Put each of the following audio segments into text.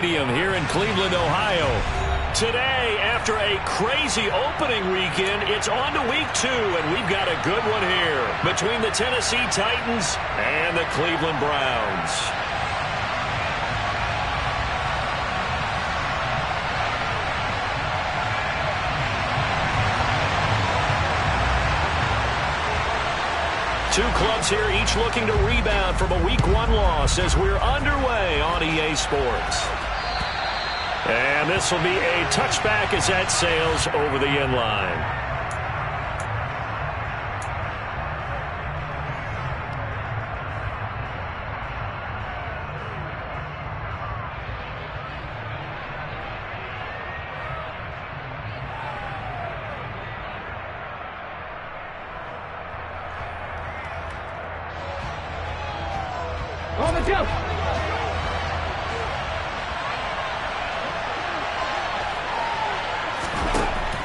Here in Cleveland, Ohio. Today, after a crazy opening weekend, it's on to week 2, and we've got a good one here between the Tennessee Titans and the Cleveland Browns. Two clubs here, each looking to rebound from a Week 1 loss as we're underway on EA Sports. And this will be a touchback as that sails over the end line. On the jump.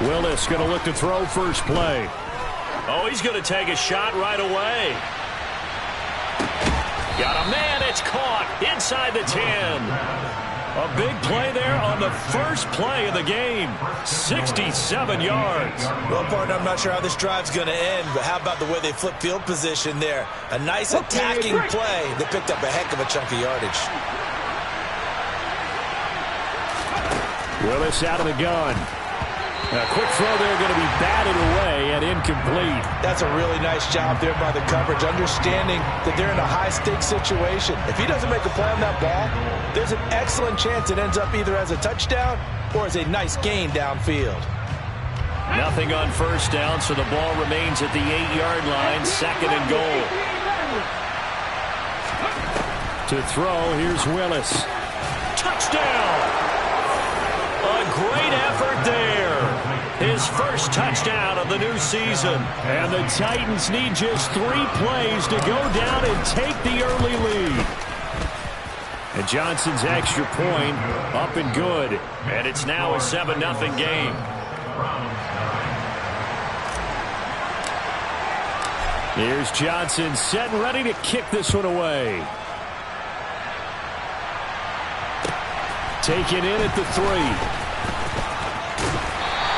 Willis going to look to throw first play. Oh, he's going to take a shot right away. Got a man. It's caught inside the 10. A big play there on the first play of the game. 67 yards. Well, partner, I'm not sure how this drive's going to end, but how about the way they flip field position there? A nice attacking play that picked up a heck of a chunk of yardage. Willis out of the gun. A quick throw there going to be batted away and incomplete. That's a really nice job there by the coverage, understanding that they're in a high-stakes situation. If he doesn't make a play on that ball, there's an excellent chance it ends up either as a touchdown or as a nice gain downfield. Nothing on first down, so the ball remains at the 8-yard line, second and goal. To throw, here's Willis. Touchdown! A great effort there. His first touchdown of the new season. And the Titans need just 3 plays to go down and take the early lead. And Johnson's extra point up and good. And it's now a 7-0 game. Here's Johnson set and ready to kick this one away. Taken in at the 3.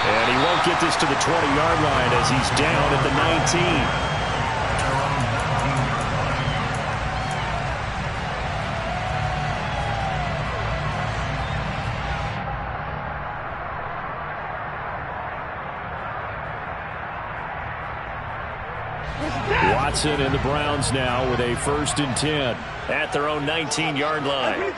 And he won't get this to the 20-yard line as he's down at the 19. Watson and the Browns now with a 1st and 10 at their own 19-yard line.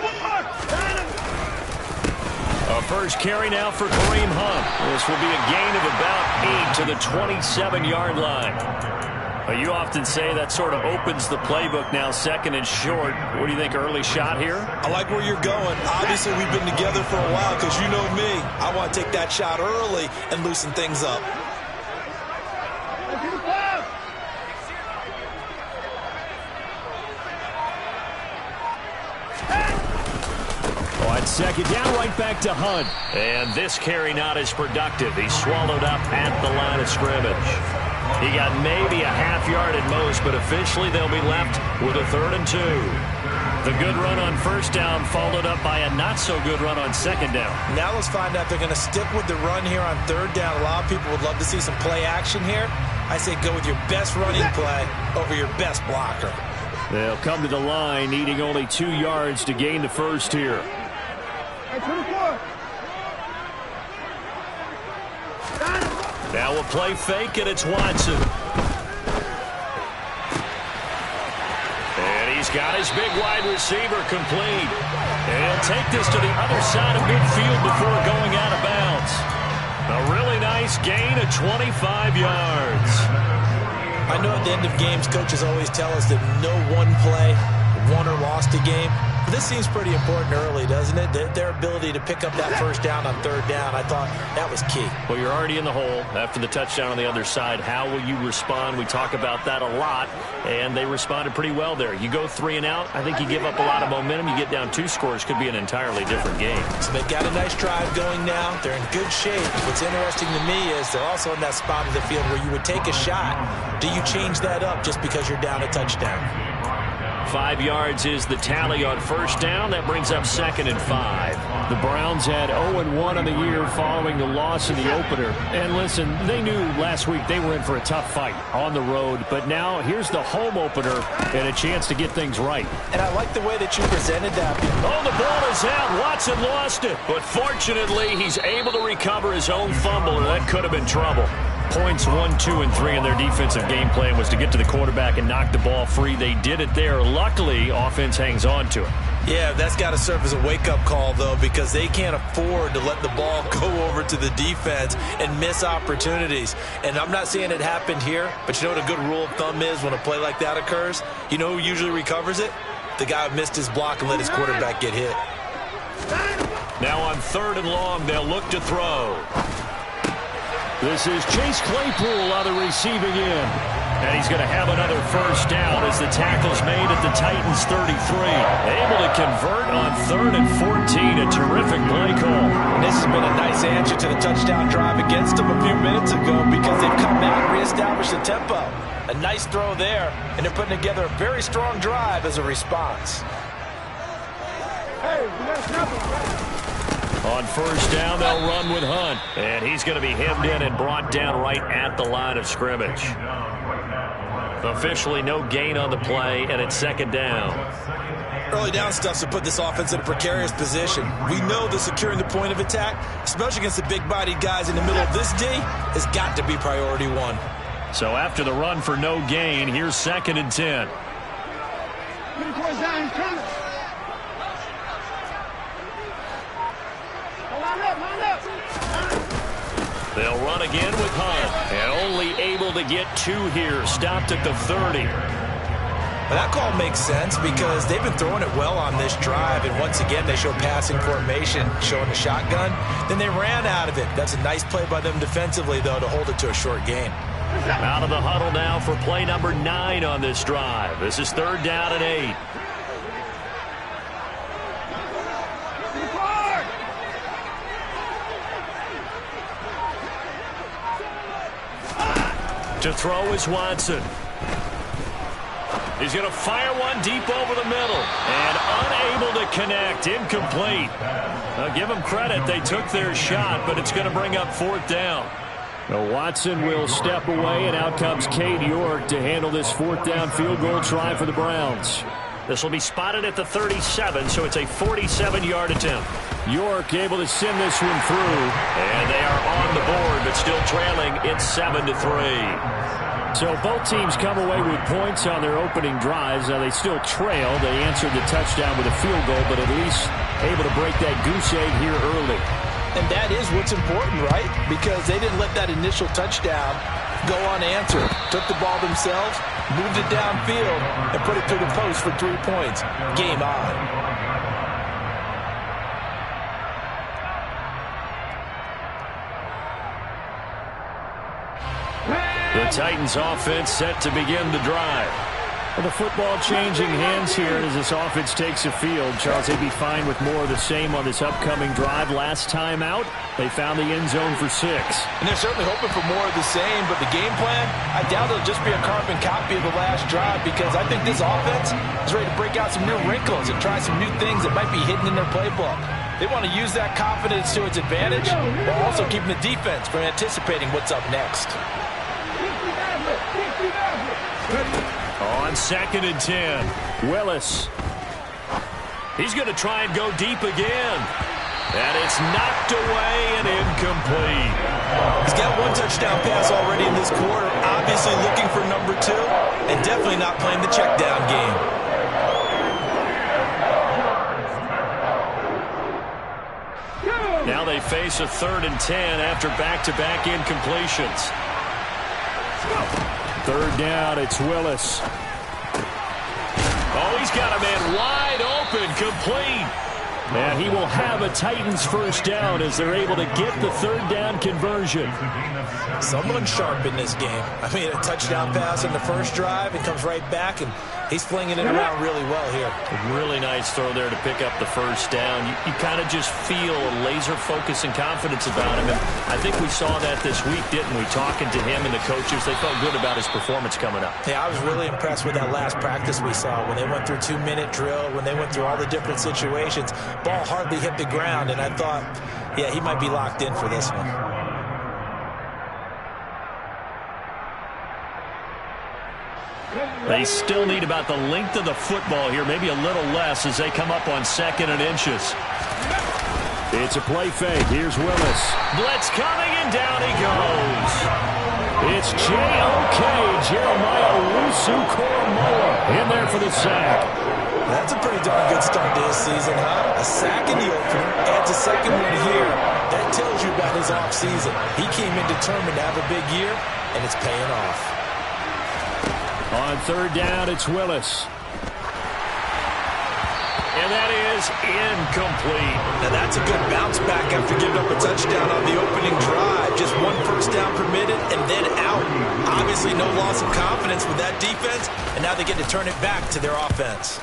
A first carry now for Kareem Hunt. This will be a gain of about 8 to the 27-yard line. You often say that sort of opens the playbook now, 2nd and short. What do you think, early shot here? I like where you're going. Obviously, we've been together for a while because you know me. I want to take that shot early and loosen things up. On 2nd down, right back to Hunt. And this carry not as productive. He's swallowed up at the line of scrimmage. He got maybe a half yard at most, but officially they'll be left with a 3rd and 2. The good run on 1st down followed up by a not-so-good run on 2nd down. Now let's find out if they're going to stick with the run here on 3rd down. A lot of people would love to see some play action here. I say go with your best running play over your best blocker. They'll come to the line, needing only 2 yards to gain the first here. Now we'll play fake, and it's Watson. And he's got his big wide receiver complete. And he'll take this to the other side of midfield before going out of bounds. A really nice gain of 25 yards. I know at the end of games, coaches always tell us that no one play won or lost a game. But this seems pretty important early, doesn't it? Their ability to pick up that 1st down on 3rd down, I thought that was key. Well, you're already in the hole after the touchdown on the other side. How will you respond? We talk about that a lot, and they responded pretty well there. You go 3 and out, I think you give up a lot of momentum. You get down 2 scores, could be an entirely different game. So they've got a nice drive going now. They're in good shape. What's interesting to me is they're also in that spot of the field where you would take a shot. Do you change that up just because you're down a touchdown? 5 yards is the tally on 1st down. That brings up 2nd and 5. The Browns had 0-1 on the year following the loss in the opener. And listen, they knew last week they were in for a tough fight on the road. But now here's the home opener and a chance to get things right. And I like the way that you presented that. Oh, the ball is out. Watson lost it. But fortunately, he's able to recover his own fumble, or that could have been trouble. Points 1, 2, and 3 in their defensive game plan was to get to the quarterback and knock the ball free. They did it there. Luckily, offense hangs on to it. Yeah, that's got to serve as a wake-up call, though, because they can't afford to let the ball go over to the defense and miss opportunities. And I'm not saying it happened here, but you know what a good rule of thumb is when a play like that occurs? You know who usually recovers it? The guy who missed his block and let his quarterback get hit. Now on 3rd and long, they'll look to throw. This is Chase Claypool on the receiving end. And he's going to have another first down as the tackle's made at the Titans' 33. Able to convert on 3rd and 14. A terrific play call. And this has been a nice answer to the touchdown drive against them a few minutes ago because they've come out and reestablished the tempo. A nice throw there, and they're putting together a very strong drive as a response. Hey, we got a trouble. On first down, they'll run with Hunt. And he's going to be hemmed in and brought down right at the line of scrimmage. Officially no gain on the play, and it's 2nd down. Early down stuff to put this offense in a precarious position. We know that securing the point of attack, especially against the big-bodied guys in the middle of this D, has got to be priority 1. So after the run for no gain, here's 2nd and 10. They'll run again with Hunt. And only able to get 2 here. Stopped at the 30. Well, that call makes sense because they've been throwing it well on this drive. And once again, they show passing formation, showing the shotgun. Then they ran out of it. That's a nice play by them defensively, though, to hold it to a short gain. Out of the huddle now for play number 9 on this drive. This is 3rd down and 8. To throw is Watson. He's going to fire one deep over the middle. And unable to connect. Incomplete. Give them credit. They took their shot, but it's going to bring up 4th down. Now Watson will step away, and out comes Cade York to handle this 4th down field goal try for the Browns. This will be spotted at the 37, so it's a 47-yard attempt. York able to send this one through. And they are on the board, but still trailing. It's 7-3. So both teams come away with points on their opening drives. Now they still trail. They answered the touchdown with a field goal, but at least able to break that goose egg here early. And that is what's important, right? Because they didn't let that initial touchdown go unanswered. Took the ball themselves, moved it downfield, and put it through the post for 3 points. Game on. The Titans offense set to begin the drive. Well, the football changing hands here as this offense takes the field. Charles, they'd be fine with more of the same on this upcoming drive. Last time out, they found the end zone for 6. And they're certainly hoping for more of the same, but the game plan, I doubt it'll just be a carbon copy of the last drive because I think this offense is ready to break out some new wrinkles and try some new things that might be hidden in their playbook. They want to use that confidence to its advantage while also keeping the defense from anticipating what's up next. On 2nd and 10, Willis. He's going to try and go deep again. And it's knocked away and incomplete. He's got 1 touchdown pass already in this quarter. Obviously looking for number 2 and definitely not playing the check down game. Now they face a 3rd and 10 after back-to-back incompletions. 3rd down, it's Willis. Oh, he's got a man wide open, complete. And he will have a Titans first down as they're able to get the 3rd down conversion. Someone sharp in this game. I mean, a touchdown pass in the first drive. It comes right back, and he's flinging it around really well here. A really nice throw there to pick up the first down. You kind of just feel a laser focus and confidence about him. And I think we saw that this week, didn't we? Talking to him and the coaches, they felt good about his performance coming up. Yeah, I was really impressed with that last practice we saw when they went through 2-minute drill, when they went through all the different situations. ball hardly hit the ground, and I thought, yeah, he might be locked in for this one. They still need about the length of the football here, maybe a little less as they come up on 2nd and inches. It's a play fake. Here's Willis. Blitz coming, and down he goes. It's J.O.K. Jeremiah Owusu-Koramoah in there for the sack. That's a pretty darn good start to his season, huh? A sack in the opener, adds a second one here. That tells you about his offseason. He came in determined to have a big year, and it's paying off. On 3rd down, it's Willis. And that is incomplete. Now that's a good bounce back after giving up a touchdown on the opening drive. Just 1 first down permitted and then out. Obviously no loss of confidence with that defense, and now they get to turn it back to their offense.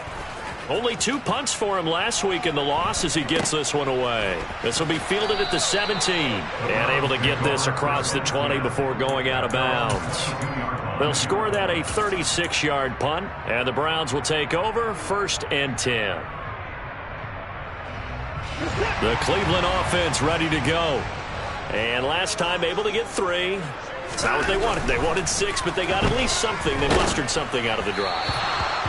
Only 2 punts for him last week in the loss as he gets this one away. This will be fielded at the 17 and able to get this across the 20 before going out of bounds. They'll score that a 36-yard punt, and the Browns will take over 1st and 10. The Cleveland offense ready to go. And last time able to get 3. It's not what they wanted. They wanted 6, but they got at least something. They mustered something out of the drive.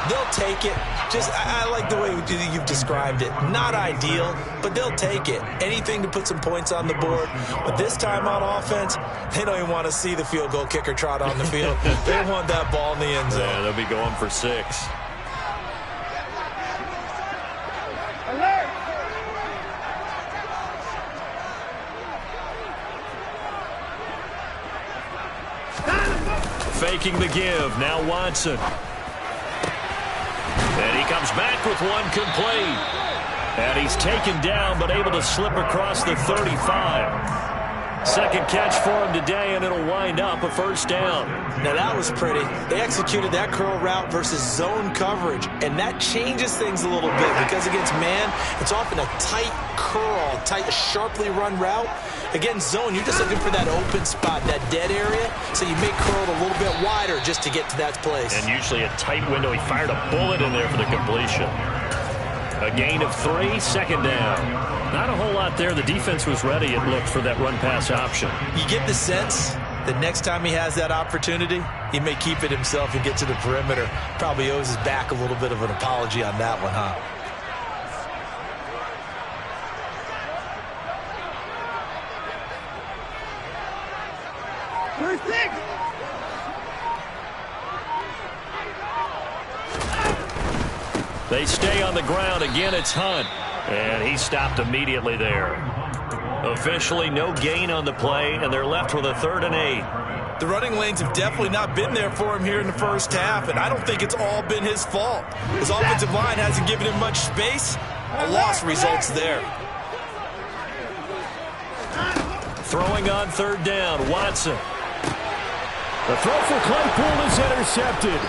They'll take it. Just, I like the way you've described it. Not ideal, but they'll take it. Anything to put some points on the board. But this time on offense, they don't even want to see the field goal kicker trot on the field. They want that ball in the end zone. Yeah, they'll be going for 6. Alert! Faking the give. Now Watson. And he comes back with one complete. And he's taken down but able to slip across the 35. Second catch for him today, and it'll wind up a 1st down. Now that was pretty. They executed that curl route versus zone coverage, and that changes things a little bit because against man, it's often a tight curl, tight, sharply run route. Against zone, you're just looking for that open spot, that dead area, so you make curl a little bit wider just to get to that place. And usually a tight window. He fired a bullet in there for the completion. A gain of 3, 2nd down. Not a whole lot there. The defense was ready, it looked, for that run-pass option. You get the sense that next time he has that opportunity, he may keep it himself and get to the perimeter. Probably owes his back a little bit of an apology on that one, huh? First 6! They stay on the ground. Again, it's Hunt. And he stopped immediately there. Officially no gain on the play, and they're left with a 3rd and 8. The running lanes have definitely not been there for him here in the first half, and I don't think it's all been his fault. His offensive line hasn't given him much space. A loss results there. Throwing on 3rd down, Watson. The throw for Claypool is intercepted.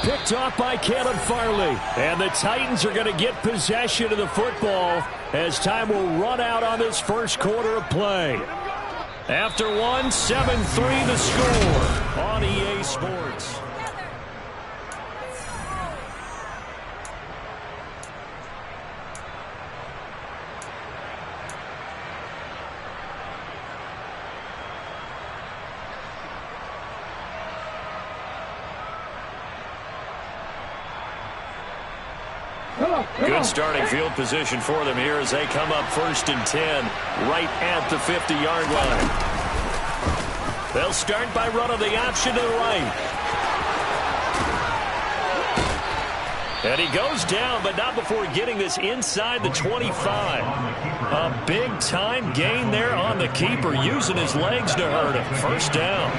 Picked off by Caleb Farley. And the Titans are going to get possession of the football as time will run out on this first quarter of play. After 7-3 the score on EA Sports. Good starting field position for them here as they come up 1st and 10 right at the 50-yard line. They'll start by running the option to the right. And he goes down, but not before getting this inside the 25. A big-time gain there on the keeper, using his legs to hurt him. 1st down.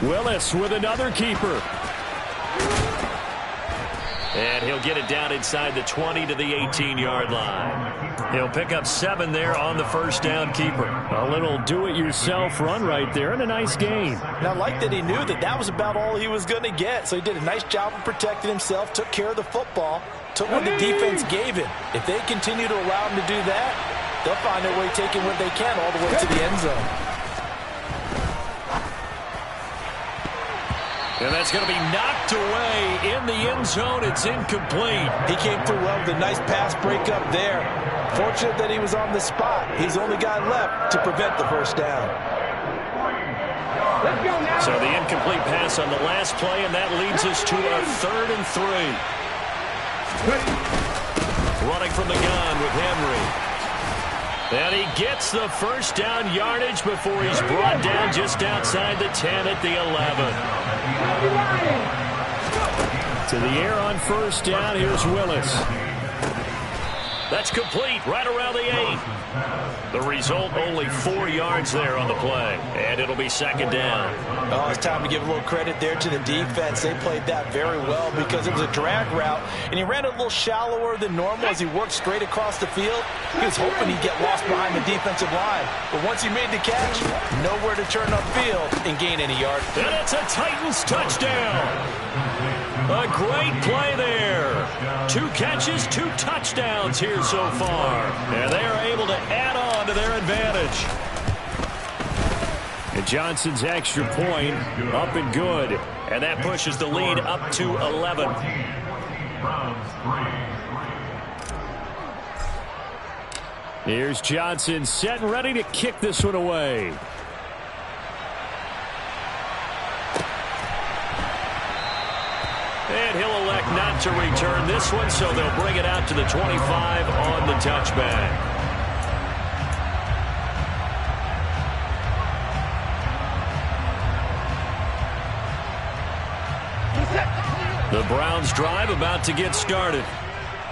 Willis with another keeper. And he'll get it down inside the 20 to the 18-yard line. He'll pick up 7 there on the 1st down keeper. A little do-it-yourself run right there and a nice gain. Now, I like that he knew that that was about all he was going to get. So he did a nice job of protecting himself, took care of the football, took what the defense gave him. If they continue to allow him to do that, they'll find their way taking what they can all the way to the end zone. And that's going to be knocked away in the end zone. It's incomplete. He came through well with a nice pass breakup there. Fortunate that he was on the spot. He's the only guy left to prevent the first down. So the incomplete pass on the last play, and that leads us to a 3rd and 3. Running from the gun with Henry. And he gets the first down yardage before he's brought down just outside the 10 at the 11. To the air on first down. Here's Willis. That's complete right around the 8. The result, only 4 yards there on the play. And it'll be 2nd down. Oh, it's time to give a little credit there to the defense. They played that very well because it was a drag route, and he ran it a little shallower than normal as he worked straight across the field. He was hoping he'd get lost behind the defensive line. But once he made the catch, nowhere to turn upfield and gain any yards. And it's a Titans touchdown. A great play there. 2 catches, 2 touchdowns here so far. And they are able to add on to their advantage. And Johnson's extra point up and good. And that pushes the lead up to 11. Here's Johnson set and ready to kick this one away. And he'll elect not to return this one, so they'll bring it out to the 25 on the touchback. The Browns drive about to get started.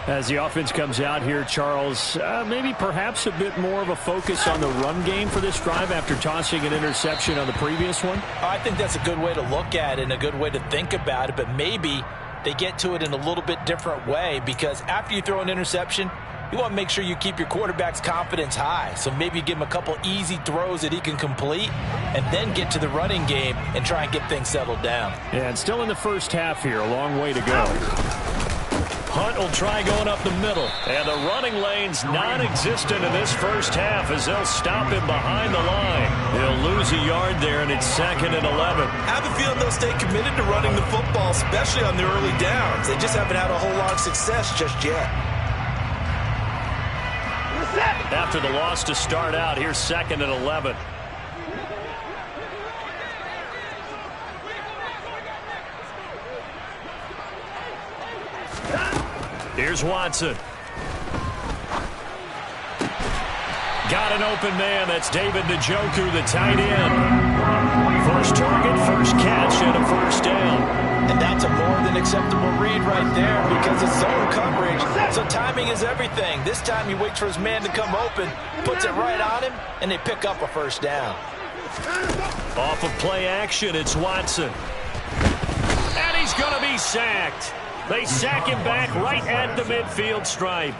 As the offense comes out here, Charles, maybe perhaps a bit more of a focus on the run game for this drive after tossing an interception on the previous one? I think that's a good way to look at it and a good way to think about it, but maybe they get to it in a little bit different way, because after you throw an interception, you want to make sure you keep your quarterback's confidence high. So maybe you give him a couple easy throws that he can complete and then get to the running game and try and get things settled down. Yeah, and still in the first half here, a long way to go. Hunt will try going up the middle. And the running lane's non-existent in this first half as they'll stop him behind the line. He'll lose a yard there, and it's 2nd and 11. I have a feeling they'll stay committed to running the football, especially on the early downs. They just haven't had a whole lot of success just yet. After the loss to start out, here's 2nd and 11. Here's Watson. Got an open man. That's David Njoku, the tight end. First target, first catch, and a first down. And that's a more than acceptable read right there because it's zone coverage. So timing is everything. This time he waits for his man to come open, puts it right on him, and they pick up a first down. Off of play action, it's Watson. And he's going to be sacked. They sack him back right at the midfield stripe.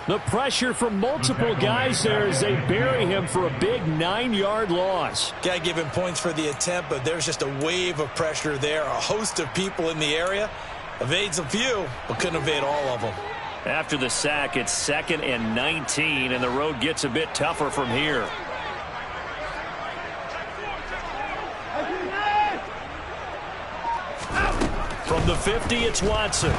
The pressure from multiple guys there as they bury him for a big 9-yard loss. Got to give him points for the attempt, but there's just a wave of pressure there. A host of people in the area. Evades a few, but couldn't evade all of them. After the sack, it's 2nd and 19, and the road gets a bit tougher from here. From the 50, it's Watson.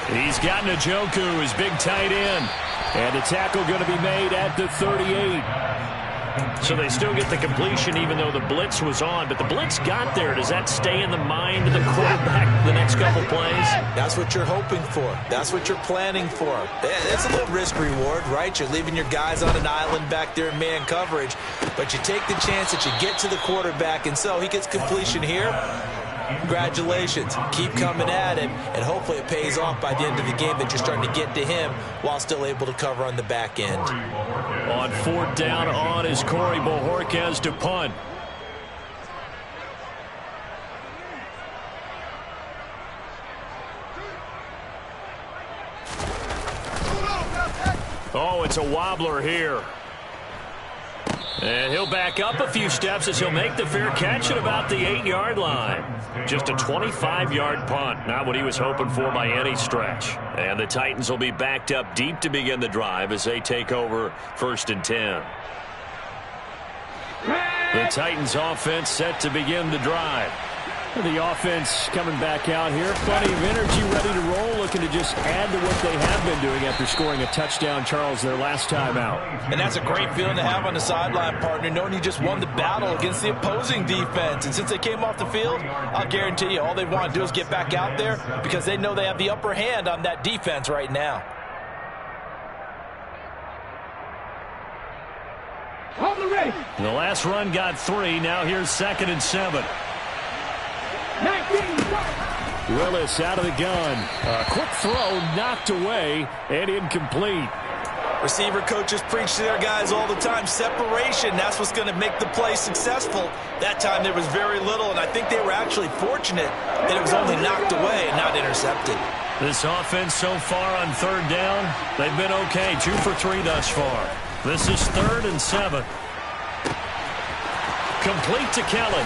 He's got Njoku, his big tight end. And a tackle going to be made at the 38. So they still get the completion even though the blitz was on. But the blitz got there. Does that stay in the mind of the quarterback the next couple plays? That's what you're hoping for. That's what you're planning for. That's a little risk reward, right? You're leaving your guys on an island back there in man coverage. But you take the chance that you get to the quarterback. And so he gets completion here. Congratulations. Keep coming at him, and hopefully it pays off by the end of the game that you're starting to get to him while still able to cover on the back end. On 4th down on is Corey Bojorquez to punt. Oh, it's a wobbler here. And he'll back up a few steps as he'll make the fair catch at about the 8-yard line. Just a 25-yard punt, not what he was hoping for by any stretch. And the Titans will be backed up deep to begin the drive as they take over 1st and 10. The Titans offense set to begin the drive. The offense coming back out here. Plenty of energy, ready to roll, looking to just add to what they have been doing after scoring a touchdown, Charles, their last time out. And that's a great feeling to have on the sideline, partner, knowing you just won the battle against the opposing defense. And since they came off the field, I'll guarantee you all they want to do is get back out there because they know they have the upper hand on that defense right now. The last run got 3. Now here's 2nd and 7. Willis out of the gun. A quick throw knocked away and incomplete. Receiver coaches preach to their guys all the time. Separation, that's what's going to make the play successful. That time there was very little, and I think they were actually fortunate that it was only knocked away and not intercepted. This offense so far on 3rd down, they've been okay. 2 for 3 thus far. This is 3rd and 7. Complete to Kelly.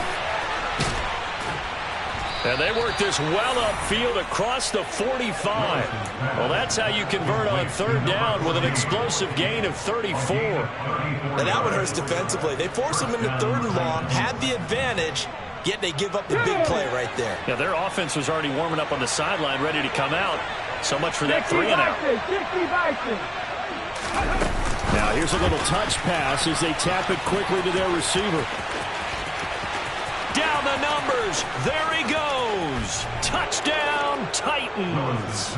And they work this well upfield across the 45. Well, that's how you convert on 3rd down with an explosive gain of 34. And that one hurts defensively. They force them into 3rd and long, had the advantage, yet they give up the big play right there. Yeah, their offense was already warming up on the sideline, ready to come out. So much for that 3-and-out. Now here's a little touch pass as they tap it quickly to their receiver. Down the numbers. There he goes. Touchdown, Titans.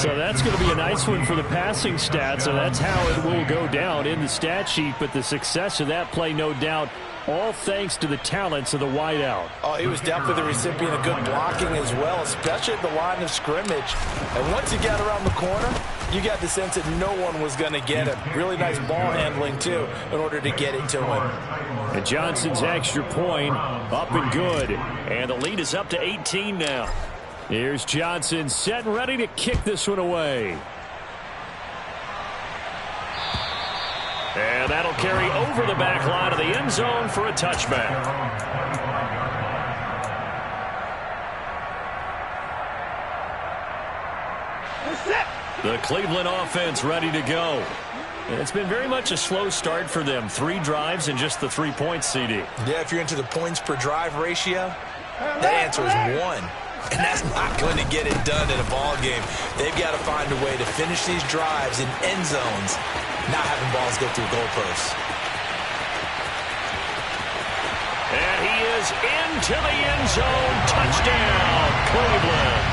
So that's going to be a nice one for the passing stats. So that's how it will go down in the stat sheet. But the success of that play, no doubt, all thanks to the talents of the wideout. Oh, he was definitely the recipient of good blocking as well, especially at the line of scrimmage. And once he got around the corner, you got the sense that no one was going to get him. Really nice ball handling, too, in order to get it to him. And Johnson's extra point up and good. And the lead is up to 18 now. Here's Johnson set and ready to kick this one away. And that'll carry over the back line of the end zone for a touchback. The Cleveland offense ready to go. It's been very much a slow start for them. 3 drives and just the 3 points, CD. Yeah, if you're into the points per drive ratio, that answer is 1. And that's not going to get it done in a ball game. They've got to find a way to finish these drives in end zones, not having balls go through goalposts. And he is into the end zone. Touchdown, Cleveland.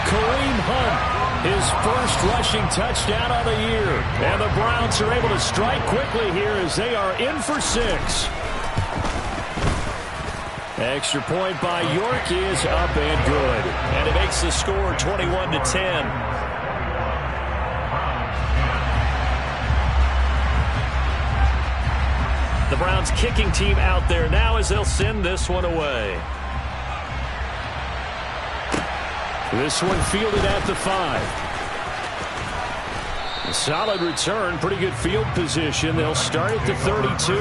Kareem Hunt, his first rushing touchdown of the year. And the Browns are able to strike quickly here as they are in for 6. Extra point by York is up and good. And it makes the score 21-10. The Browns kicking team out there now as they'll send this one away. This one fielded at the 5. A solid return, pretty good field position. They'll start at the 32.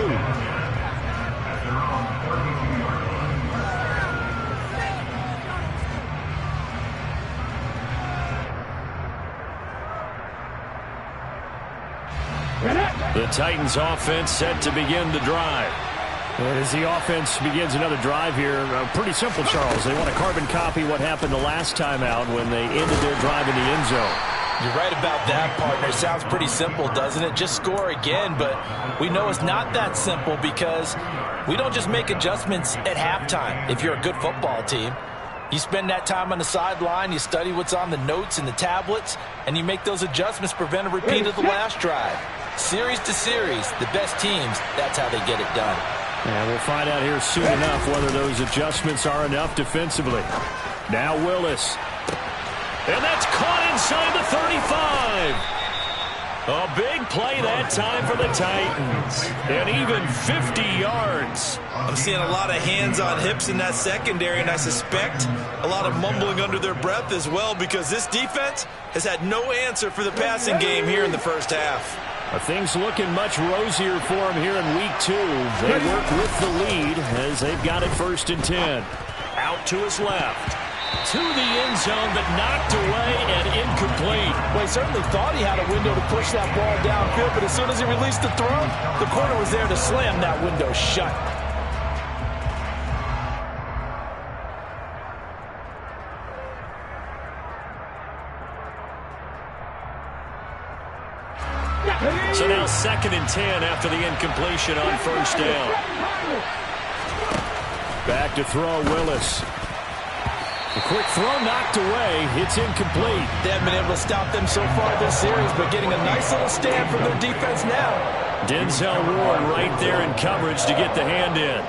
The Titans offense set to begin the drive. And as the offense begins another drive here, pretty simple, Charles. They want to carbon copy what happened the last time out when they ended their drive in the end zone. You're right about that, partner. Sounds pretty simple, doesn't it? Just score again, but we know it's not that simple because we don't just make adjustments at halftime. If you're a good football team, you spend that time on the sideline, you study what's on the notes and the tablets, and you make those adjustments to prevent a repeat of the last drive. Series to series, the best teams, that's how they get it done. And we'll find out here soon enough whether those adjustments are enough defensively. Now Willis. And that's caught inside the 35. A big play that time for the Titans. And even 50 yards. I'm seeing a lot of hands on hips in that secondary, and I suspect a lot of mumbling under their breath as well because this defense has had no answer for the passing game here in the first half. Things looking much rosier for them here in week 2. They work with the lead as they've got it 1st and 10. Out to his left. To the end zone, but knocked away and incomplete. Well, he certainly thought he had a window to push that ball downfield, but as soon as he released the throw, the corner was there to slam that window shut. So now 2nd and 10 after the incompletion on first down. Back to throw, Willis. A quick throw knocked away. It's incomplete. They haven't been able to stop them so far this series, but getting a nice little stand from their defense now. Denzel Ward right there in coverage to get the hand in.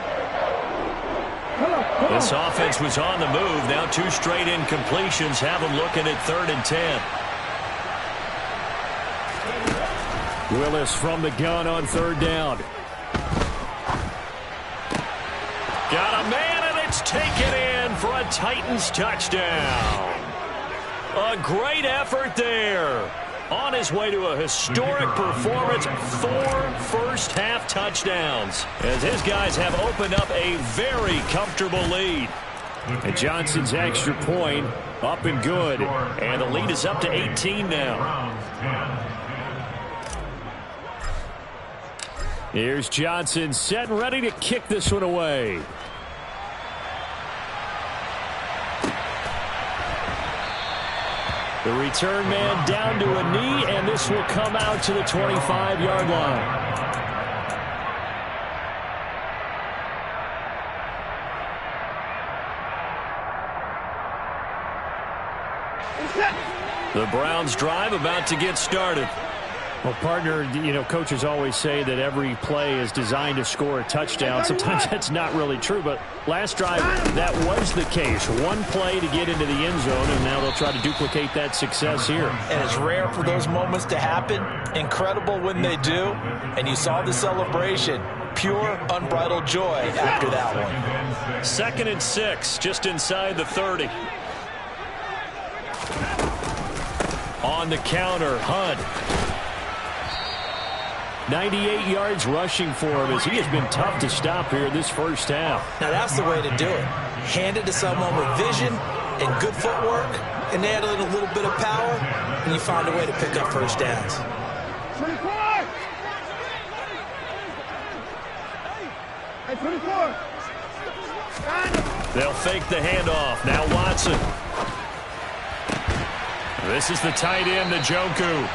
This offense was on the move. Now 2 straight incompletions have them looking at 3rd and 10. Willis from the gun on 3rd down. Got a man, and it's taken in for a Titans touchdown. A great effort there. On his way to a historic performance, 4 first-half touchdowns, as his guys have opened up a very comfortable lead. And Johnson's extra point up and good, and the lead is up to 18 now. Here's Johnson set and ready to kick this one away. The return man down to a knee, and this will come out to the 25-yard line. The Browns drive about to get started. Well, partner, you know, coaches always say that every play is designed to score a touchdown. Sometimes that's not really true, but last drive, that was the case. One play to get into the end zone, and now they'll try to duplicate that success here. And it's rare for those moments to happen. Incredible when they do. And you saw the celebration. Pure, unbridled joy after that one. 2nd and 6, just inside the 30. On the counter, Hunt. 98 yards rushing for him, as he has been tough to stop here in this first half. Now that's the way to do it. Hand it to someone with vision and good footwork, and add a little bit of power, and you find a way to pick up first downs. 24! Hey, 24! They'll fake the handoff. Now Watson. This is the tight end, Njoku.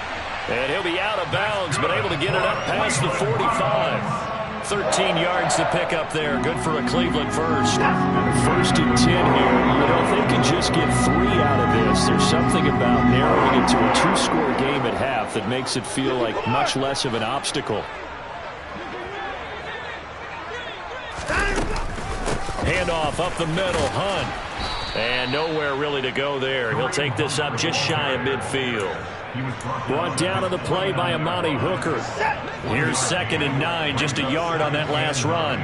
And he'll be out of bounds, but able to get it up past the 45. 13 yards to pick up there. Good for a Cleveland first. 1st and 10 here. You know, if they can just get 3 out of this, there's something about narrowing it to a 2-score game at half that makes it feel like much less of an obstacle. Handoff up the middle, Hunt. And nowhere really to go there. He'll take this up just shy of midfield. Brought down on the play by Amani Hooker. Here's 2nd and 9, just a yard on that last run.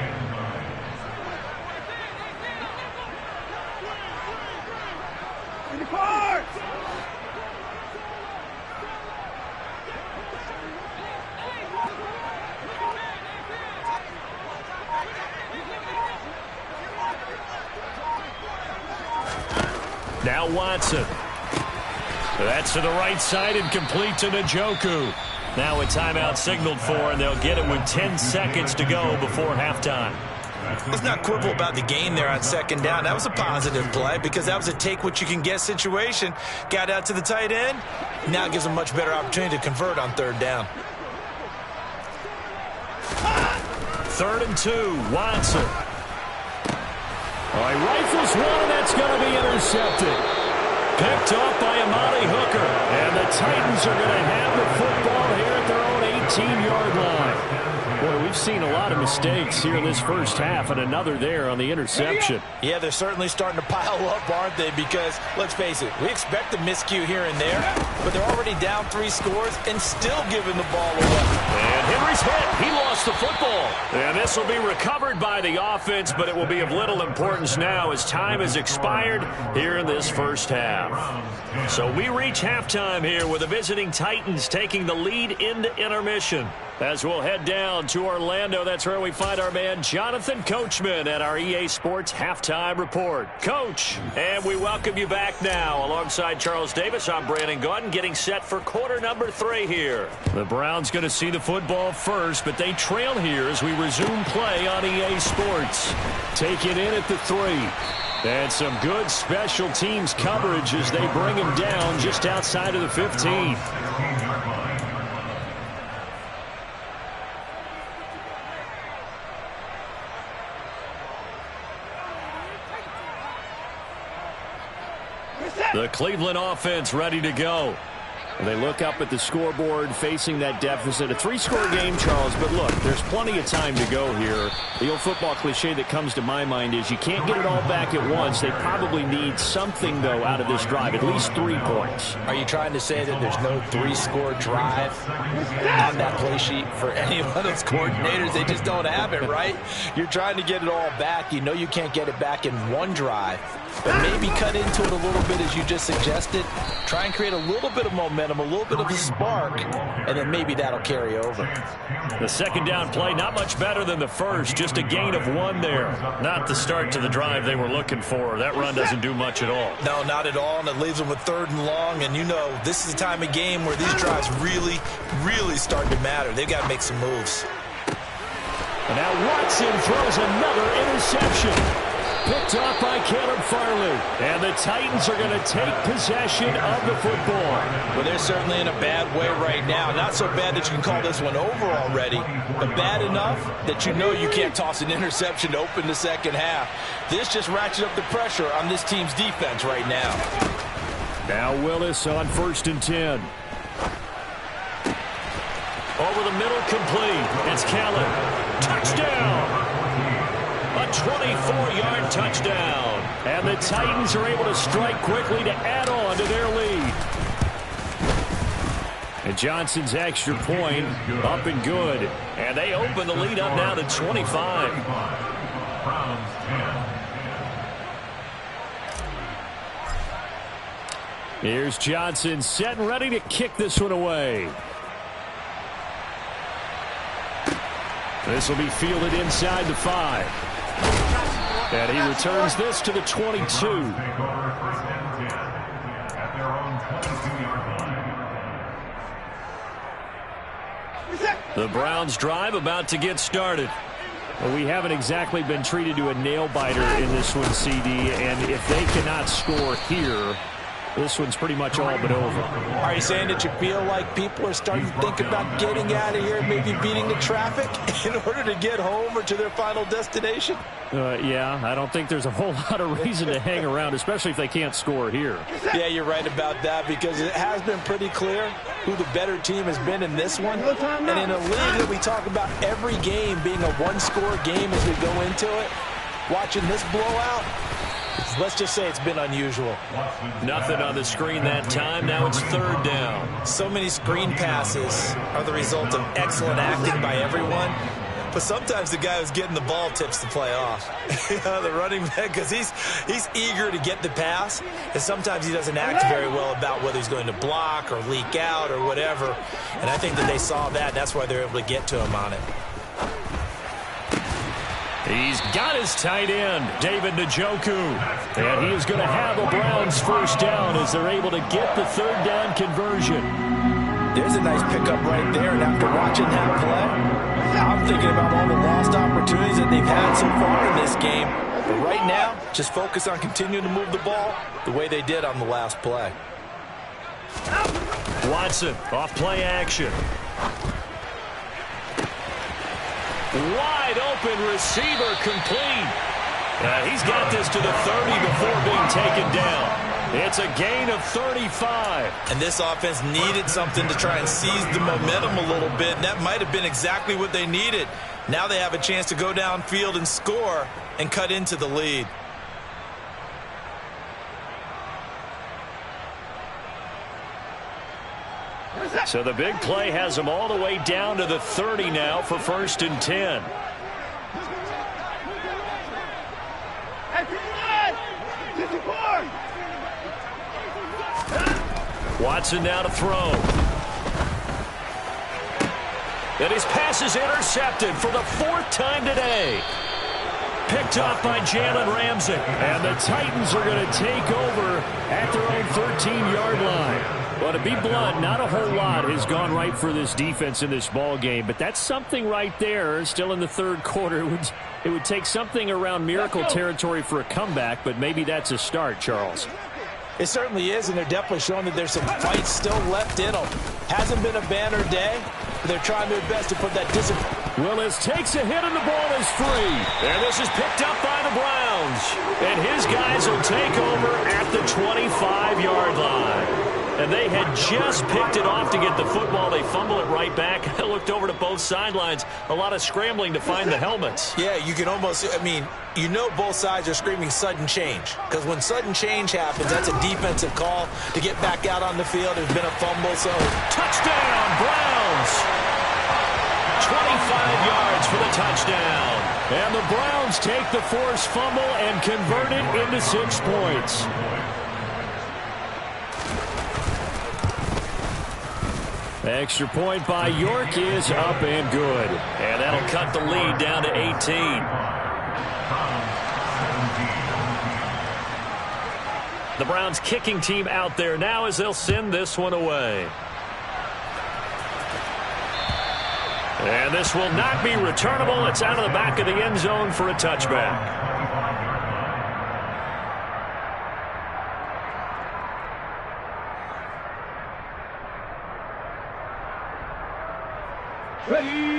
Now Watson. That's to the right side and complete to Njoku. Now a timeout signaled for, and they'll get it with 10 seconds to go before halftime. Let's not quibble about the gain there on 2nd down. That was a positive play because that was a take-what-you-can-get situation. Got out to the tight end. Now gives them a much better opportunity to convert on 3rd down. 3rd and 2, Watson. All right, rifles one, and that's going to be intercepted. Picked off by Amani Hooker. And the Titans are going to have the football here at their own 18-yard line. Boy, we've seen a lot of mistakes here in this first half, and another there on the interception. Yeah, they're certainly starting to pile up, aren't they? Because, let's face it, we expect a miscue here and there, but they're already down 3 scores and still giving the ball away. And Henry's hit. He lost the football. And this will be recovered by the offense, but it will be of little importance now as time has expired here in this first half. So we reach halftime here with the visiting Titans taking the lead into intermission. As we'll head down to Orlando, that's where we find our man Jonathan Coachman at our EA Sports Halftime Report. Coach, and we welcome you back now. Alongside Charles Davis, I'm Brandon Gaudin, getting set for quarter number 3 here. The Browns going to see the football first, but they trail here as we resume play on EA Sports. Take it in at the 3. And some good special teams coverage as they bring him down just outside of the 15. The Cleveland offense ready to go. They look up at the scoreboard facing that deficit. A 3-score game, Charles, but look, there's plenty of time to go here. The old football cliche that comes to my mind is you can't get it all back at once. They probably need something, though, out of this drive, at least 3 points. Are you trying to say that there's no 3-score drive on that play sheet for any of those coordinators? They just don't have it, right? You're trying to get it all back. You know you can't get it back in one drive, but maybe cut into it a little bit as you just suggested. Try and create a little bit of momentum, a little bit of a spark, and then maybe that'll carry over. The second down play, not much better than the first, just a gain of 1 there. Not the start to the drive they were looking for. That run doesn't do much at all. No, not at all, and it leaves them with 3rd and long, and you know this is the time of game where these drives really, really start to matter. They've got to make some moves. And now Watson throws another interception. Picked off by Caleb Farley. And the Titans are going to take possession of the football. Well, they're certainly in a bad way right now. Not so bad that you can call this one over already, but bad enough that you know you can't toss an interception to open the second half. This just ratchets up the pressure on this team's defense right now. Now Willis on 1st and 10. Over the middle, complete. It's Caleb. Touchdown! A 24-yard touchdown. And the Titans are able to strike quickly to add on to their lead. And Johnson's extra point up and good. And they open the lead up now to 25. Here's Johnson set and ready to kick this one away. This will be fielded inside the 5. And he returns this to the 22. The Browns drive about to get started. Well, we haven't exactly been treated to a nail-biter in this one, CD, and if they cannot score here, this one's pretty much all but over. Are you saying that you feel like people are starting to think about getting out of here, maybe beating the traffic in order to get home or to their final destination? Yeah, I don't think there's a whole lot of reason to hang around, especially if they can't score here. Yeah, you're right about that, because it has been pretty clear who the better team has been in this one. And in a league that we talk about every game being a 1-score game as we go into it, watching this blowout, let's just say it's been unusual. Nothing on the screen that time. Now it's 3rd down. So many screen passes are the result of excellent acting by everyone. But sometimes the guy who's getting the ball tips the play off. The running back, because he's eager to get the pass, and sometimes he doesn't act very well about whether he's going to block or leak out or whatever. And I think that they saw that, and that's why they're able to get to him on it. He's got his tight end, David Njoku. And he is going to have a Browns 1st down as they're able to get the 3rd down conversion. There's a nice pickup right there, and after watching that play, I'm thinking about all the lost opportunities that they've had so far in this game. But right now, just focus on continuing to move the ball the way they did on the last play. Watson off play action. Wide open receiver, complete. He's got this to the 30 before being taken down. It's a gain of 35. And this offense needed something to try and seize the momentum a little bit. And that might have been exactly what they needed. Now they have a chance to go downfield and score and cut into the lead. So the big play has them all the way down to the 30 now for 1st and 10. Watson now to throw. And his pass is intercepted for the 4th time today. Picked off by Jalen Ramsey. And the Titans are going to take over at their own 13-yard line. Well, to be blunt, not a whole lot has gone right for this defense in this ball game, but that's something right there. Still in the 3rd quarter, it would take something around miracle territory for a comeback, but maybe that's a start, Charles. It certainly is, and they're definitely showing that there's some fight still left in them. Hasn't been a banner day, but they're trying their best to put that discipline. Willis takes a hit and the ball is free. And this is picked up by the Browns. Browns. And his guys will take over at the 25-yard line. And they had just picked it off to get the football. They fumble it right back. I looked over to both sidelines. A lot of scrambling to find the helmets. Yeah, you can almost, you know both sides are screaming sudden change. Because when sudden change happens, that's a defensive call to get back out on the field. There's been a fumble, so... Touchdown, Browns! 25 yards for the touchdown. And the Browns take the forced fumble and convert it into 6 points. Extra point by York is up and good. And that'll cut the lead down to 18. The Browns kicking team out there now as they'll send this one away. And this will not be returnable. It's out of the back of the end zone for a touchback.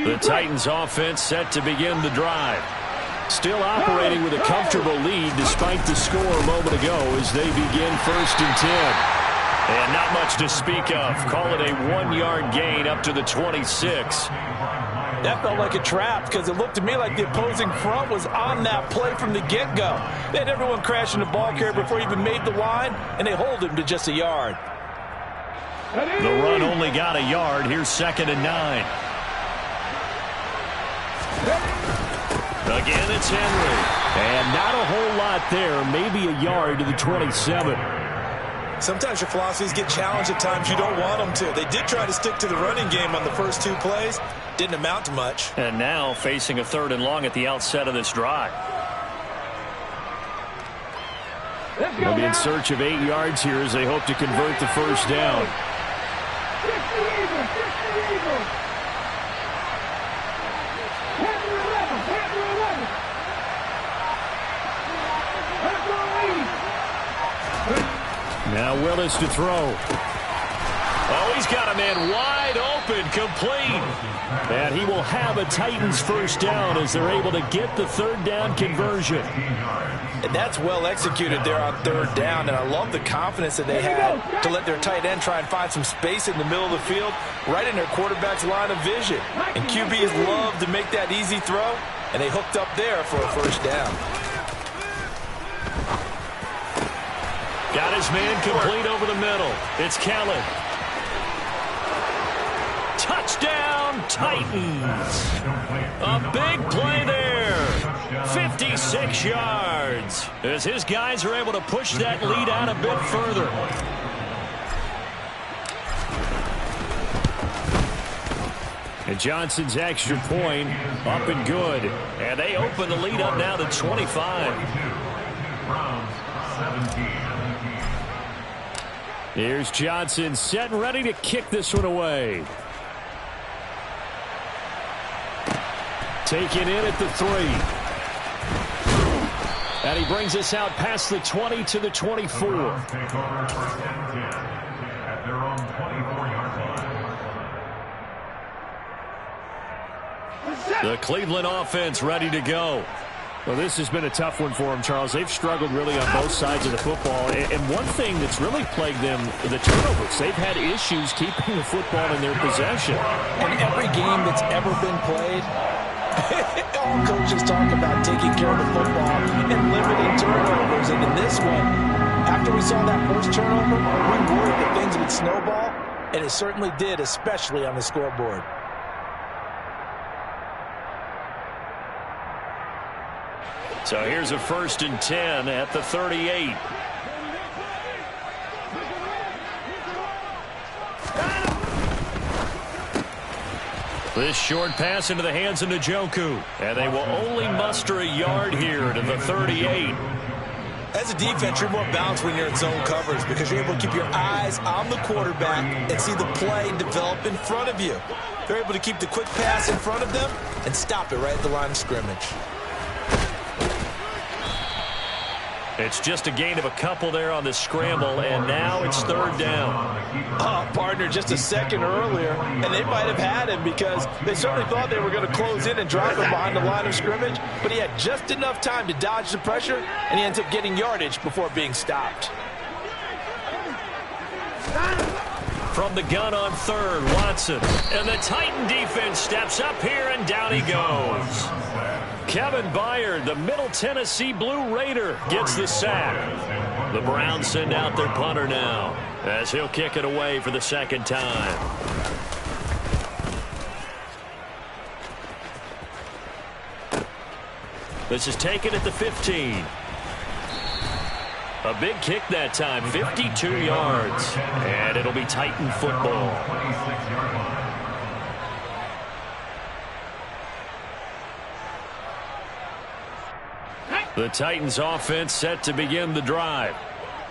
The Titans offense set to begin the drive. Still operating with a comfortable lead despite the score a moment ago as they begin 1st and 10. And not much to speak of. Call it a 1-yard gain up to the 26. That felt like a trap because it looked to me like the opposing front was on that play from the get-go. They had everyone crashing the ball carrier before he even made the line, and they hold him to just a yard. The run only got a yard. Here's 2nd and 9. Again, it's Henry. And not a whole lot there. Maybe a yard to the 27. Sometimes your philosophies get challenged at times you don't want them to. They did try to stick to the running game on the first 2 plays. Didn't amount to much. And now facing a 3rd and long at the outset of this drive. They'll be in search of 8 yards here as they hope to convert the first down. Now Willis to throw. Oh, he's got a man wide open, complete. And he will have a Titans first down as they're able to get the 3rd down conversion. And that's well executed there on 3rd down, and I love the confidence that they had to let their tight end try and find some space in the middle of the field, right in their quarterback's line of vision. And QBs love to make that easy throw, and they hooked up there for a first down. Got his man complete over the middle. It's Kellen. Touchdown, Titans. A big play there. 56 yards. As his guys are able to push that lead out a bit further. And Johnson's extra point up and good. And they open the lead up now to 25. Here's Johnson set and ready to kick this one away. Taken in at the 3. And he brings us out past the 20 to the 24. The Cleveland offense ready to go. Well, this has been a tough one for them, Charles. They've struggled really on both sides of the football. And one thing that's really plagued them, the turnovers. They've had issues keeping the football in their possession. In every game that's ever been played, all coaches talk about taking care of the football and limiting turnovers. And in this one, after we saw that first turnover, we worried that things would snowball. And it certainly did, especially on the scoreboard. So here's a 1st and 10 at the 38. This short pass into the hands of Njoku. And they will only muster a yard here to the 38. As a defense, you're more balanced when you're in zone coverage because you're able to keep your eyes on the quarterback and see the play develop in front of you. They're able to keep the quick pass in front of them and stop it right at the line of scrimmage. It's just a gain of a couple there on the scramble, and now it's third down. Partner, just a second earlier, and they might have had him because they certainly thought they were going to close in and drop him behind the line of scrimmage, but he had just enough time to dodge the pressure, and he ends up getting yardage before being stopped. From the gun on third, Watson. And the Titan defense steps up here, and down he goes. Kevin Byard, the Middle Tennessee Blue Raider, gets the sack. The Browns send out their punter now, as he'll kick it away for the second time. This is taken at the 15. A big kick that time, 52 yards. And it'll be Titan football. The Titans offense set to begin the drive.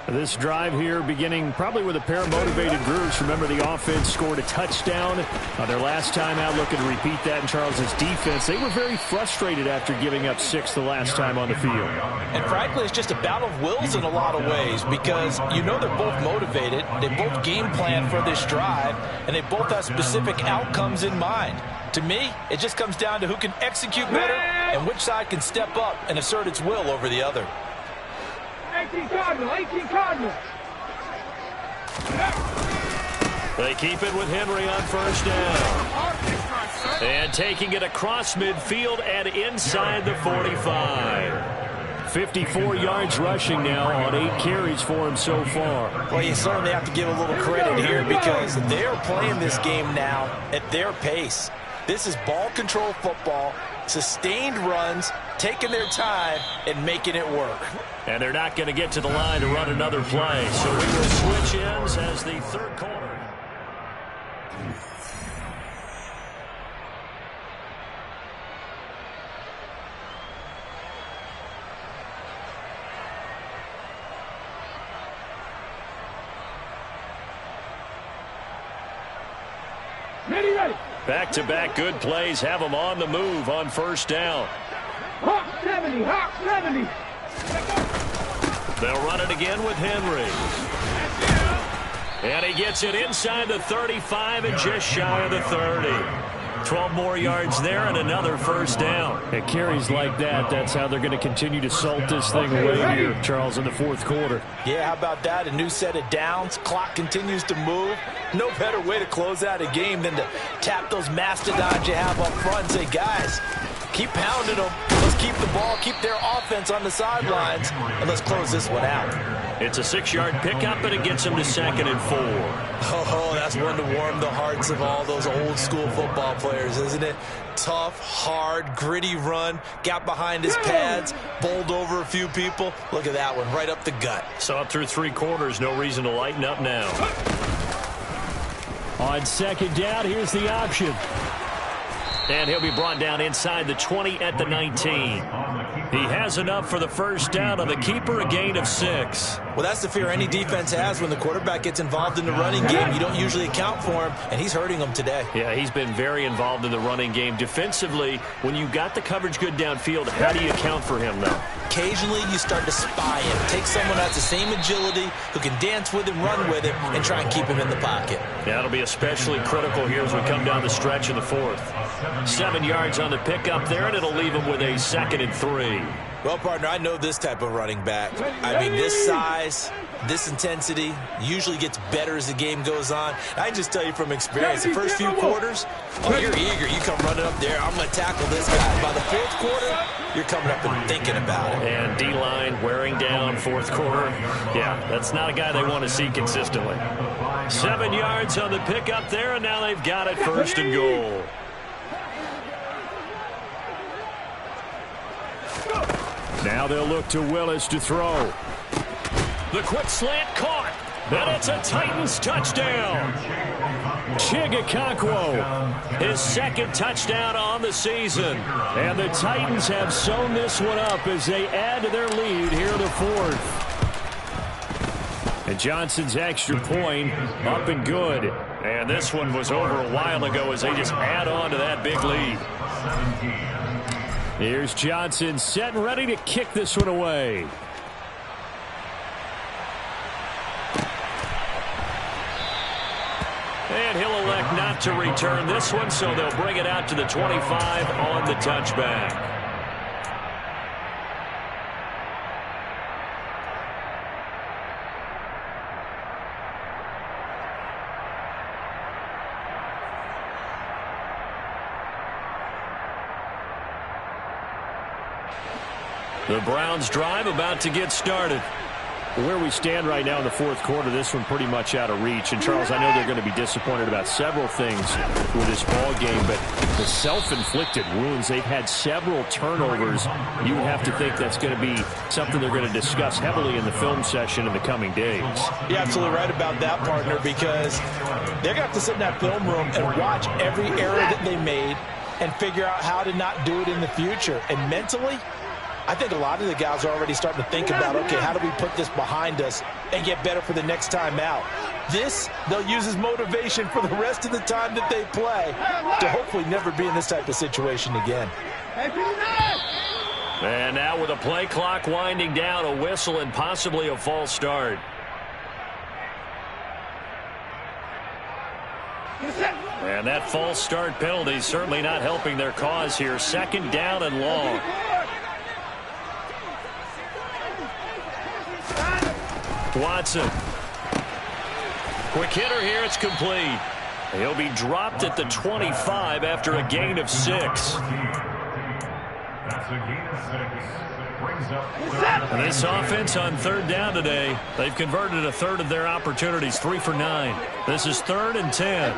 This drive here beginning probably with a pair of motivated groups. Remember, the offense scored a touchdown on their last time out, looking to repeat that in Charles's defense. They were very frustrated after giving up 6 the last time on the field. And frankly, it's just a battle of wills in a lot of ways because you know they're both motivated. They both game plan for this drive, and they both have specific outcomes in mind. To me, it just comes down to who can execute better and which side can step up and assert its will over the other. 18 Cardinal. They keep it with Henry on first down. And taking it across midfield and inside the 45. 54 yards rushing now on 8 carries for him so far. Well, you certainly have to give a little credit here because they're playing this game now at their pace. This is ball control football, sustained runs, taking their time and making it work. And they're not going to get to the line to run another play. So we will switch ends as the third quarter. Ready. Back-to-back good plays have them on the move on first down. Hawk 70. They'll run it again with Henry. And he gets it inside the 35 and just shy of the 30. 12 more yards there and another first down. At carries like that, that's how they're going to continue to salt this thing away here, Charles, in the fourth quarter. Yeah, how about that? A new set of downs. Clock continues to move. No better way to close out a game than to tap those mastodons you have up front and say, guys, keep pounding them. Let's keep the ball, keep their offense on the sidelines, and let's close this one out. It's a 6-yard pickup, and it gets him to 2nd and 4. Oh, that's one to warm the hearts of all those old-school football players, isn't it? Tough, hard, gritty run, got behind his pads, bowled over a few people. Look at that one, right up the gut. So up through 3 quarters, no reason to lighten up now. On second down, here's the option. And he'll be brought down inside the 20 at the 19. He has enough for the first down on the keeper, a gain of 6. Well, that's the fear any defense has when the quarterback gets involved in the running game. You don't usually account for him, and he's hurting them today. Yeah, he's been very involved in the running game. Defensively, when you got the coverage good downfield, how do you account for him, though? Occasionally, you start to spy him. Take someone that's the same agility, who can dance with him, run with him, and try and keep him in the pocket. That'll be especially critical here as we come down the stretch in the fourth. 7 yards on the pickup there, and it'll leave him with a 2nd and 3. Well, partner, I know this type of running back. I mean, this size, this intensity usually gets better as the game goes on. I can just tell you from experience, the first few quarters, oh, you're eager. You come running up there, I'm going to tackle this guy. By the fourth quarter, you're coming up and thinking about it. And D-line wearing down fourth quarter. Yeah, that's not a guy they want to see consistently. 7 yards on the pickup there, and now they've got it 1st and goal. Now they'll look to Willis to throw. The quick slant caught. And it's a Titans touchdown. Chigakakwo, his 2nd touchdown on the season. And the Titans have sewn this one up as they add to their lead here in the 4th. And Johnson's extra point up and good. And this one was over a while ago as they just add on to that big lead. Here's Johnson set and ready to kick this one away. And he'll elect not to return this one, so they'll bring it out to the 25 on the touchback. The Browns drive about to get started. Where we stand right now in the fourth quarter, this one pretty much out of reach. And, Charles, I know they're going to be disappointed about several things with this ball game, but the self-inflicted wounds, they've had several turnovers. You would have to think that's going to be something they're going to discuss heavily in the film session in the coming days. You're absolutely right about that, partner, because they're going to have to sit in that film room and watch every error that they made and figure out how to not do it in the future. And mentally, I think a lot of the guys are already starting to think about, okay, how do we put this behind us and get better for the next time out? This, they'll use as motivation for the rest of the time that they play to hopefully never be in this type of situation again. And now with a play clock winding down, a whistle and possibly a false start. And that false start penalty certainly not helping their cause here. Second down and long. Watson. Quick hitter here. It's complete. He'll be dropped at the 25 after a gain of 6. And this offense on third down today, they've converted a third of their opportunities, 3 for 9. This is 3rd and 10.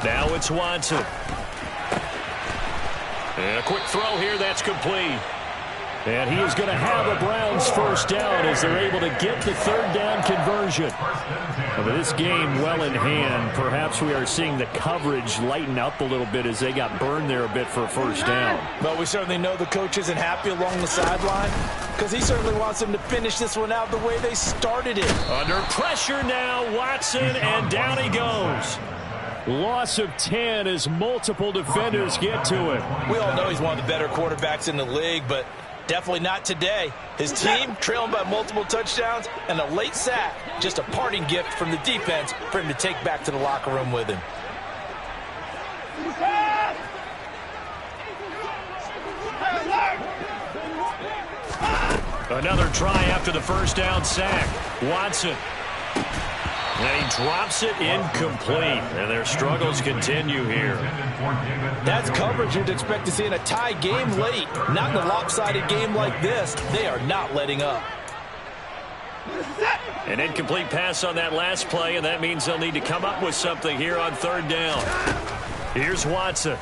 Now it's Watson. And a quick throw here. That's complete. And he is going to have a Browns first down as they're able to get the third down conversion. With this game well in hand, perhaps we are seeing the coverage lighten up a little bit as they got burned there a bit for a first down. But we certainly know the coach isn't happy along the sideline because he certainly wants them to finish this one out the way they started it. Under pressure now, Watson, and down he goes. Loss of 10 as multiple defenders get to it. We all know he's one of the better quarterbacks in the league, but definitely not today. His team trailing by multiple touchdowns and a late sack. Just a parting gift from the defense for him to take back to the locker room with him. Another try after the first down sack. Watson. And he drops it incomplete. And their struggles continue here. That's coverage you'd expect to see in a tie game late. Not in a lopsided game like this. They are not letting up. An incomplete pass on that last play, and that means they'll need to come up with something here on third down. Here's Watson.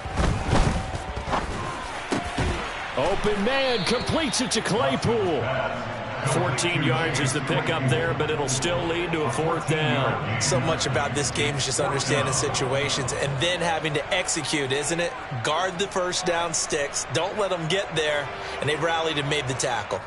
Open man, completes it to Claypool. 14 yards is the pickup there, but it'll still lead to a fourth down. So much about this game is just understanding situations and then having to execute, isn't it? Guard the first down sticks. Don't let them get there. And they've rallied and made the tackle.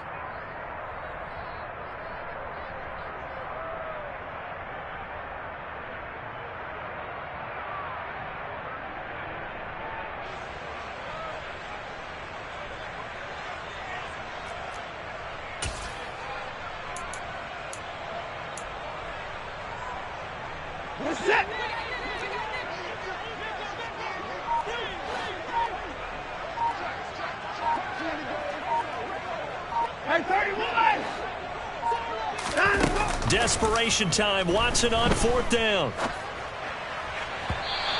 Desperation time. Watson on fourth down.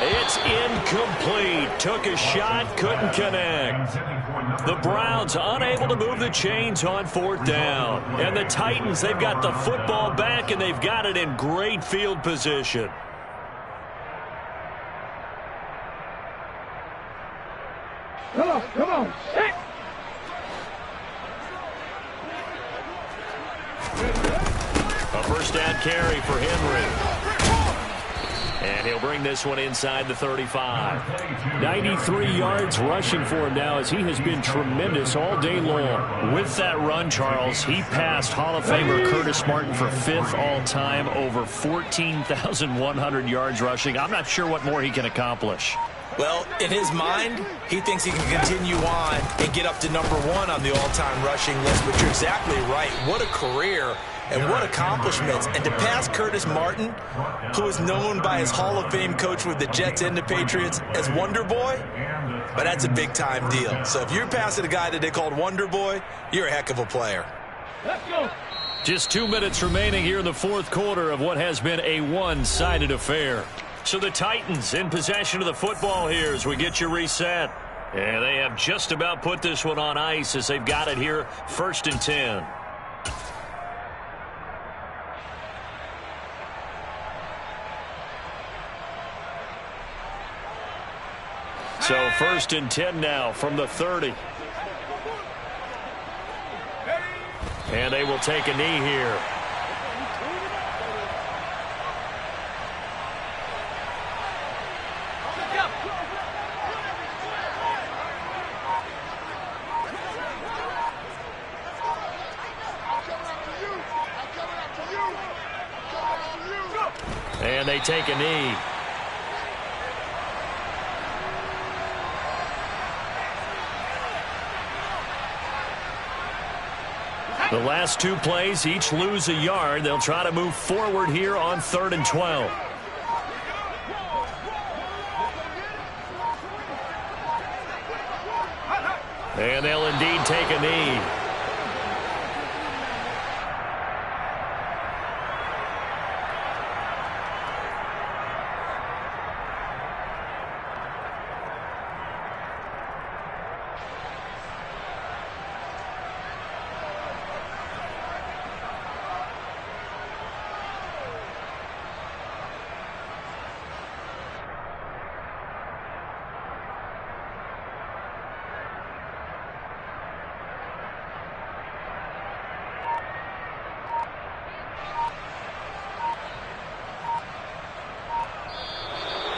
It's incomplete. Took a shot, couldn't connect. The Browns unable to move the chains on fourth down. And the Titans, they've got the football back, and they've got it in great field position. Come on. A first down carry for Henry. And he'll bring this one inside the 35. 93 yards rushing for him now as he has been tremendous all day long. With that run, Charles, he passed Hall of Famer Curtis Martin for 5th all-time, over 14,100 yards rushing. I'm not sure what more he can accomplish. Well, in his mind, he thinks he can continue on and get up to #1 on the all-time rushing list, but you're exactly right. What a career and what accomplishments. And to pass Curtis Martin, who is known by his Hall of Fame coach with the Jets and the Patriots as Wonder Boy, but that's a big-time deal. So if you're passing a guy that they called Wonder Boy, you're a heck of a player. Let's go. Just 2 minutes remaining here in the fourth quarter of what has been a one-sided affair. So the Titans in possession of the football here as we get you reset. And they have just about put this one on ice as they've got it here 1st and 10. So 1st and 10 now from the 30. And they will take a knee here. And they take a knee. The last 2 plays, each lose a yard. They'll try to move forward here on 3rd and 12. And they'll indeed take a knee.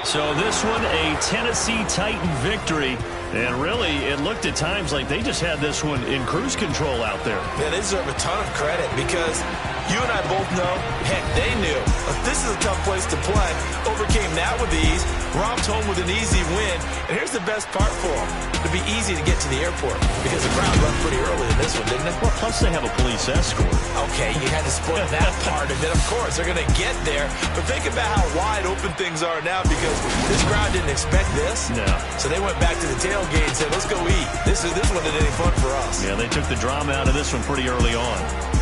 So this one, a Tennessee Titan victory. And really, it looked at times like they just had this one in cruise control out there. Yeah, they deserve a ton of credit because you and I both know, heck, they knew. This is a tough place to play. Overcame that with ease. Robbed home with an easy win. And here's the best part for them. It'd be easy to get to the airport because the crowd left pretty early in this one, didn't it? Well, plus they have a police escort. Okay, you had to split that part of it. Of course, they're going to get there. But think about how wide open things are now because this crowd didn't expect this. No. So they went back to the tailgate and said, let's go eat. This one isn't any fun for us. Yeah, they took the drama out of this one pretty early on.